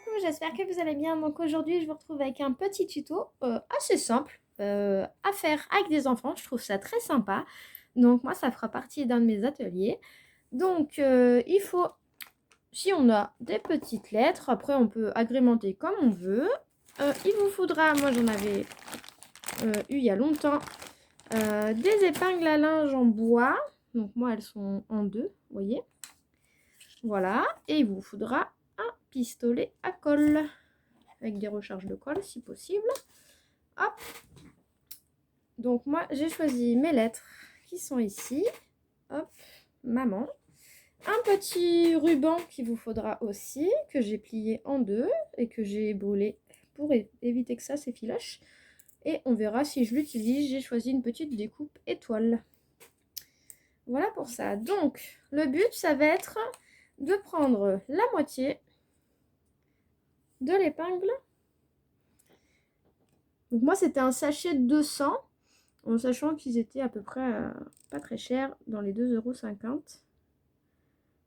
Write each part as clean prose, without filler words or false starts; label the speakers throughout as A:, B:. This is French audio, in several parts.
A: coucou, j'espère que vous allez bien. Donc aujourd'hui, je vous retrouve avec un petit tuto assez simple à faire avec des enfants. Je trouve ça très sympa. Donc moi, ça fera partie d'un de mes ateliers. Donc il faut, si on a des petites lettres, après on peut agrémenter comme on veut. Il vous faudra, moi j'en avais eu il y a longtemps, des épingles à linge en bois. Donc moi, elles sont en deux, vous voyez. Voilà, et il vous faudra un pistolet à colle avec des recharges de colle si possible. Hop. Donc moi j'ai choisi mes lettres qui sont ici. Hop, maman. Un petit ruban qu'il vous faudra aussi, que j'ai plié en deux et que j'ai brûlé pour éviter que ça s'effiloche. Et on verra si je l'utilise. J'ai choisi une petite découpe étoile. Voilà pour ça. Donc le but, ça va être de prendre la moitié de l'épingle. Donc moi c'était un sachet de 200, en sachant qu'ils étaient à peu près pas très chers, dans les 2,50 €.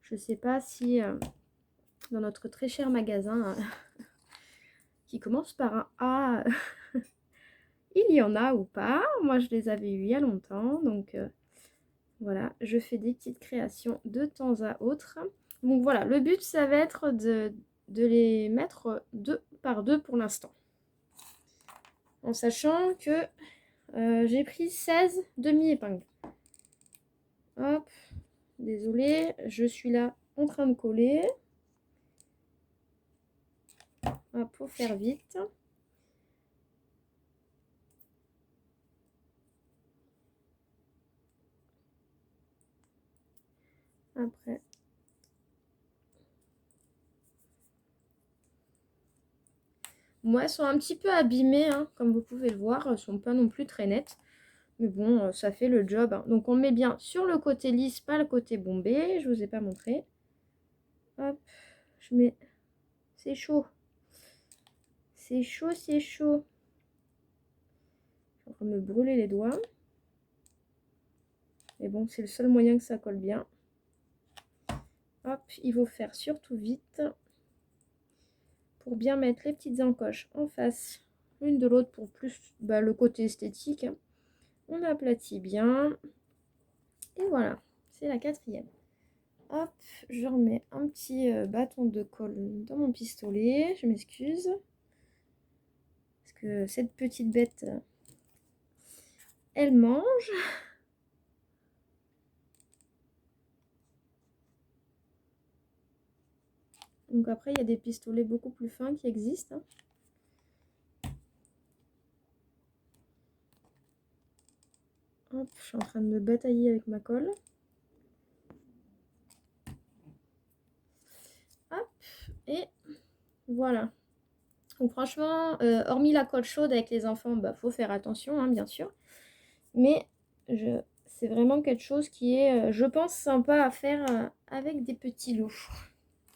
A: Je sais pas si dans notre très cher magasin qui commence par un A, il y en a ou pas. Moi je les avais eu il y a longtemps, donc voilà, je fais des petites créations de temps à autre. Donc voilà, le but ça va être de les mettre deux par deux pour l'instant. En sachant que j'ai pris 16 demi-épingles. Hop, désolée, je suis là en train de coller. Hop, faut faire vite. Après. Moi, elles sont un petit peu abîmées, hein, comme vous pouvez le voir. Elles sont pas non plus très nettes. Mais bon, ça fait le job, hein. Donc on met bien sur le côté lisse, pas le côté bombé. Je vous ai pas montré. Hop, je mets... C'est chaud. C'est chaud, c'est chaud. Je suis en train de me brûler les doigts. Mais bon, c'est le seul moyen que ça colle bien. Hop, il faut faire surtout vite pour bien mettre les petites encoches en face l'une de l'autre pour plus le côté esthétique. On aplatit bien. Et voilà, c'est la quatrième. Hop, je remets un petit bâton de colle dans mon pistolet. Je m'excuse. Parce que cette petite bête, elle mange. Donc après, il y a des pistolets beaucoup plus fins qui existent, hein. Hop, je suis en train de me batailler avec ma colle. Hop, et voilà. Donc franchement, hormis la colle chaude avec les enfants, faut faire attention, hein, bien sûr. Mais c'est vraiment quelque chose qui est, je pense, sympa à faire avec des petits loups.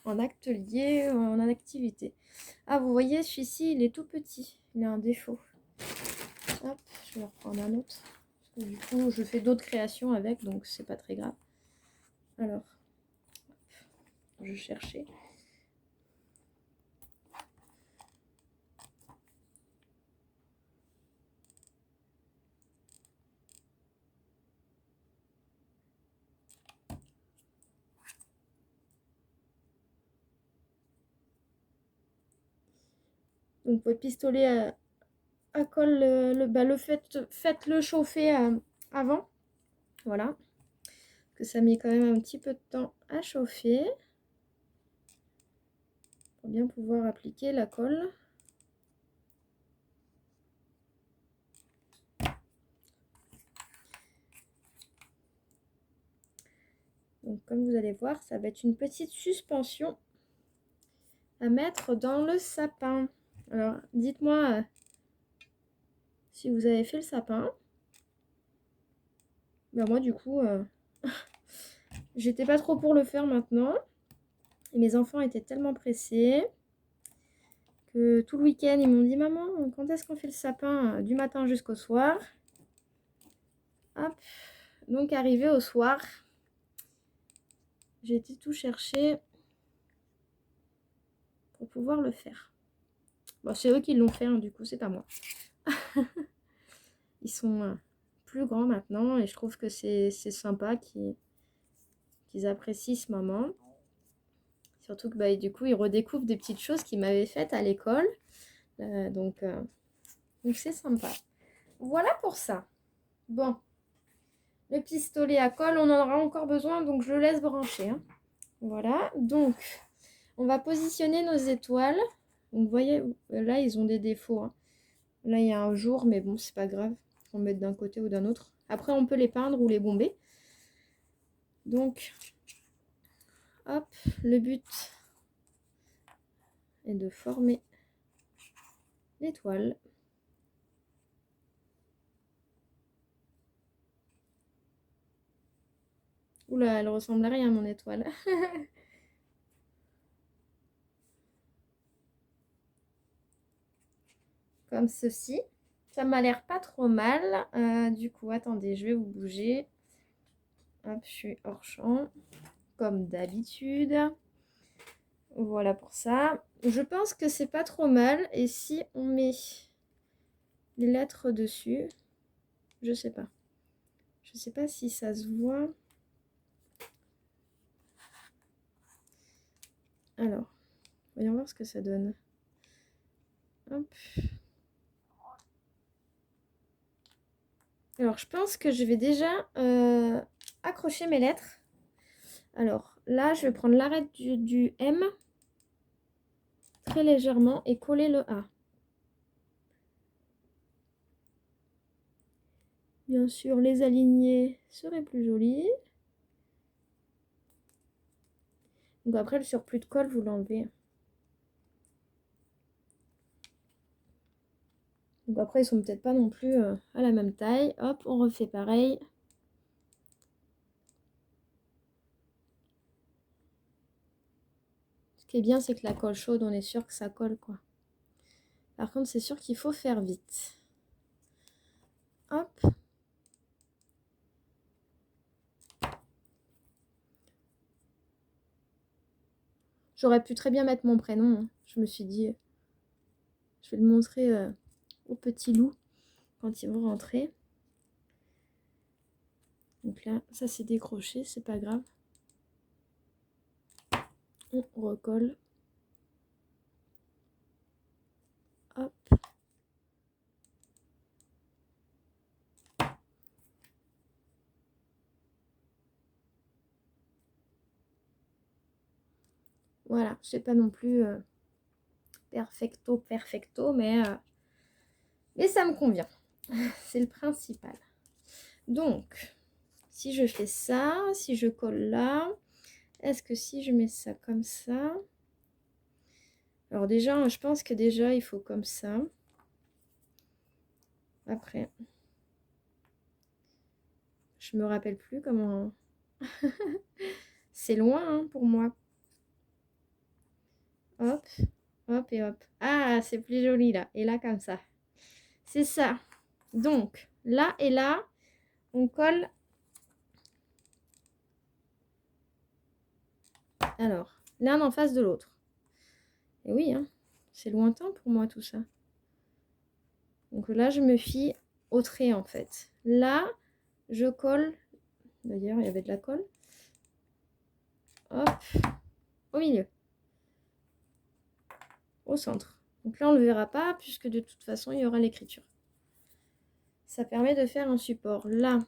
A: En atelier, en activité. Ah, vous voyez, celui-ci, il est tout petit. Il a un défaut. Hop, je vais reprendre un autre. Parce que du coup, je fais d'autres créations avec, donc c'est pas très grave. Alors, je cherchais. Donc, votre pistolet à colle, faites-le chauffer avant. Voilà. Que ça met quand même un petit peu de temps à chauffer. Pour bien pouvoir appliquer la colle. Donc, comme vous allez voir, ça va être une petite suspension à mettre dans le sapin. Alors, dites-moi si vous avez fait le sapin. Moi, du coup, j'étais pas trop pour le faire maintenant. Et mes enfants étaient tellement pressés que tout le week-end, ils m'ont dit: maman, quand est-ce qu'on fait le sapin du matin jusqu'au soir? Hop. Donc, arrivé au soir, j'ai été tout chercher pour pouvoir le faire. Bon, c'est eux qui l'ont fait, hein, du coup, c'est pas moi. Ils sont plus grands maintenant et je trouve que c'est sympa qu'ils apprécient ce moment. Surtout que bah, du coup, ils redécouvrent des petites choses qu'ils m'avaient faites à l'école. Donc c'est sympa. Voilà pour ça. Bon, le pistolet à colle, on en aura encore besoin, donc je le laisse brancher. Hein. Voilà, donc on va positionner nos étoiles. Donc vous voyez, là, ils ont des défauts. Hein. Là, il y a un jour, mais bon, c'est pas grave. On met d'un côté ou d'un autre. Après, on peut les peindre ou les bomber. Donc, hop, le but est de former l'étoile. Oula, elle ressemble à rien, mon étoile. Comme ceci. Ça m'a l'air pas trop mal. Du coup, attendez, je vais vous bouger. Hop, je suis hors champ. Comme d'habitude. Voilà pour ça. Je pense que c'est pas trop mal. Et si on met les lettres dessus, je sais pas. Je sais pas si ça se voit. Alors, voyons voir ce que ça donne. Hop. Alors, je pense que je vais déjà accrocher mes lettres. Alors, là, je vais prendre l'arête du M très légèrement et coller le A. Bien sûr, les aligner serait plus joli. Donc après, le surplus de colle, vous l'enlevez. Donc après, ils sont peut-être pas non plus à la même taille. Hop, on refait pareil. Ce qui est bien, c'est que la colle chaude, on est sûr que ça colle, quoi. Par contre, c'est sûr qu'il faut faire vite. Hop. J'aurais pu très bien mettre mon prénom. Hein. Je me suis dit, je vais le montrer au petit loup quand ils vont rentrer. Donc là, ça c'est décroché, c'est pas grave. On recolle. Hop. Voilà, c'est pas non plus perfecto, mais ça me convient. C'est le principal. Donc, si je fais ça, si je colle là, est-ce que si je mets ça comme ça... Alors déjà, je pense que déjà, il faut comme ça. Après, je me rappelle plus comment... C'est loin hein, pour moi. Hop, hop et hop. Ah, c'est plus joli là. Et là, comme ça. C'est ça. Donc, là et là, on colle. Alors, l'un en face de l'autre. Et oui, hein, c'est lointain pour moi tout ça. Donc là, je me fie au trait en fait. Là, je colle. D'ailleurs, il y avait de la colle. Hop, au milieu. Au centre. Donc là, on ne le verra pas puisque de toute façon, il y aura l'écriture. Ça permet de faire un support. Là,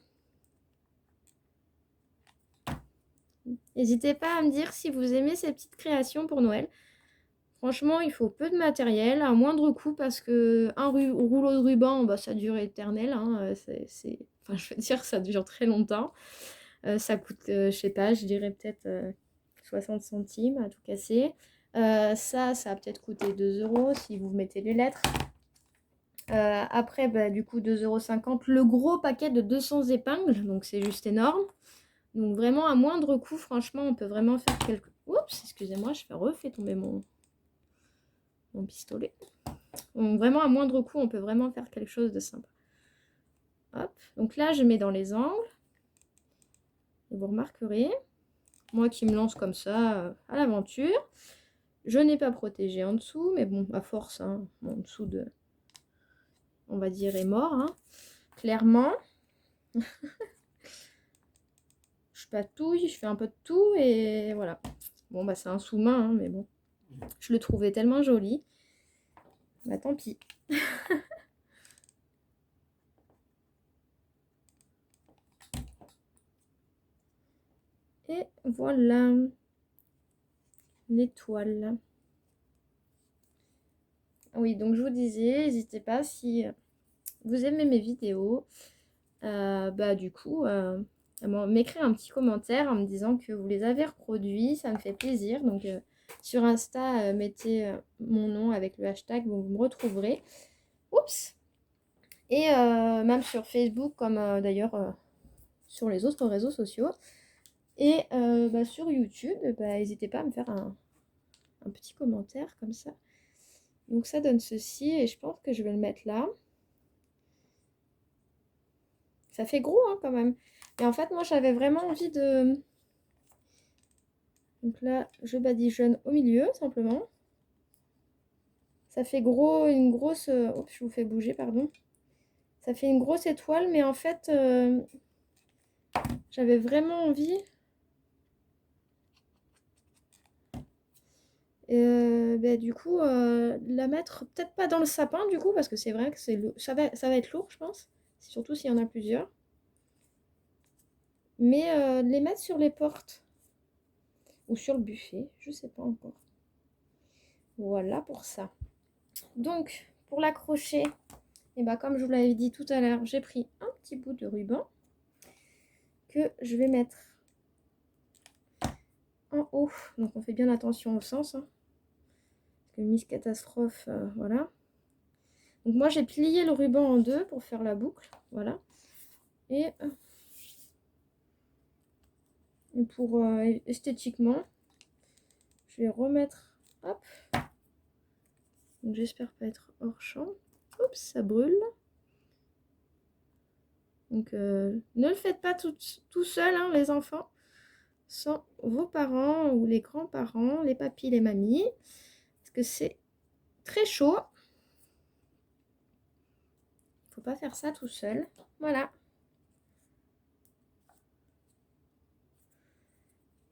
A: n'hésitez pas à me dire si vous aimez ces petites créations pour Noël. Franchement, il faut peu de matériel, à moindre coût, parce que un rouleau de ruban, bah, ça dure éternel. Hein, enfin, je veux dire, ça dure très longtemps. Ça coûte, je sais pas, je dirais peut-être 60 centimes à tout casser. Ça va peut-être coûter 2 € si vous mettez les lettres. Après, bah, du coup, 2,50 €. Le gros paquet de 200 épingles, donc c'est juste énorme. Donc vraiment, à moindre coût, franchement, on peut vraiment faire quelque... Oups, excusez-moi, je refais tomber mon pistolet. Donc vraiment, à moindre coût, on peut vraiment faire quelque chose de sympa. Hop, donc là, je mets dans les angles. Et vous remarquerez, moi qui me lance comme ça à l'aventure, Je n'ai pas protégé en dessous, mais bon, à force, hein, en dessous de, on va dire, est mort, hein, clairement. Je patouille, je fais un peu de tout et voilà. Bon, bah c'est un sous-main, hein, mais bon. Je le trouvais tellement joli. Bah tant pis. Et voilà l'étoile. Oui, donc je vous disais, n'hésitez pas si vous aimez mes vidéos, bah du coup, à m'écrire un petit commentaire en me disant que vous les avez reproduits, ça me fait plaisir. Donc sur Insta, mettez mon nom avec le hashtag, vous me retrouverez. Oups! Et même sur Facebook, comme d'ailleurs sur les autres réseaux sociaux. Et bah, sur YouTube, bah, n'hésitez pas à me faire un petit commentaire comme ça. Donc ça donne ceci et je pense que je vais le mettre là. Ça fait gros hein, quand même. Et en fait, moi j'avais vraiment envie de... Donc là, je badigeonne au milieu simplement. Ça fait gros, une grosse... Oups, je vous fais bouger, pardon. Ça fait une grosse étoile, mais en fait, j'avais vraiment envie... bah, du coup, la mettre peut-être pas dans le sapin du coup, parce que c'est vrai que ça va être lourd, je pense. Surtout s'il y en a plusieurs. Mais les mettre sur les portes. Ou sur le buffet, je sais pas encore. Voilà pour ça. Donc, pour l'accrocher, et bah, comme je vous l'avais dit tout à l'heure, j'ai pris un petit bout de ruban que je vais mettre en haut. Donc, on fait bien attention au sens. Hein, parce que Miss Catastrophe, voilà. Donc, moi, j'ai plié le ruban en deux pour faire la boucle. Voilà. Et pour esthétiquement, je vais remettre, hop. Donc, j'espère pas être hors champ. Oups, ça brûle. Donc, ne le faites pas tout seul, hein, les enfants, sans vos parents ou les grands-parents, les papis, les mamies, parce que c'est très chaud. Il ne faut pas faire ça tout seul. Voilà.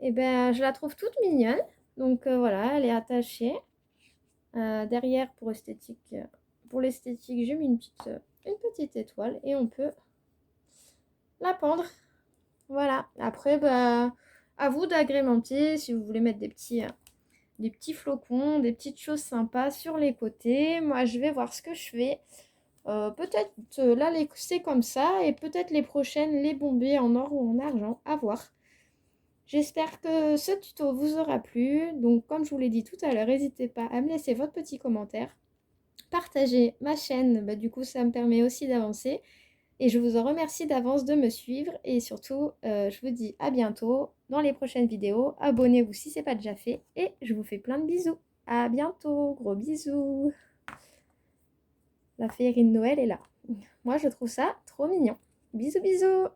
A: Et ben, je la trouve toute mignonne. Donc, voilà, elle est attachée. Derrière, pour l'esthétique, j'ai mis une petite étoile et on peut la pendre. Voilà. Après, bah, à vous d'agrémenter si vous voulez mettre des petits flocons, des petites choses sympas sur les côtés. Moi, je vais voir ce que je fais. Peut-être là, c'est comme ça. Et peut-être les prochaines, les bomber en or ou en argent. À voir. J'espère que ce tuto vous aura plu. Donc, comme je vous l'ai dit tout à l'heure, n'hésitez pas à me laisser votre petit commentaire. Partagez ma chaîne. Bah, du coup, ça me permet aussi d'avancer. Et je vous en remercie d'avance de me suivre. Et surtout, je vous dis à bientôt dans les prochaines vidéos. Abonnez-vous si ce n'est pas déjà fait. Et je vous fais plein de bisous. À bientôt. Gros bisous. La féerie de Noël est là. Moi, je trouve ça trop mignon. Bisous, bisous.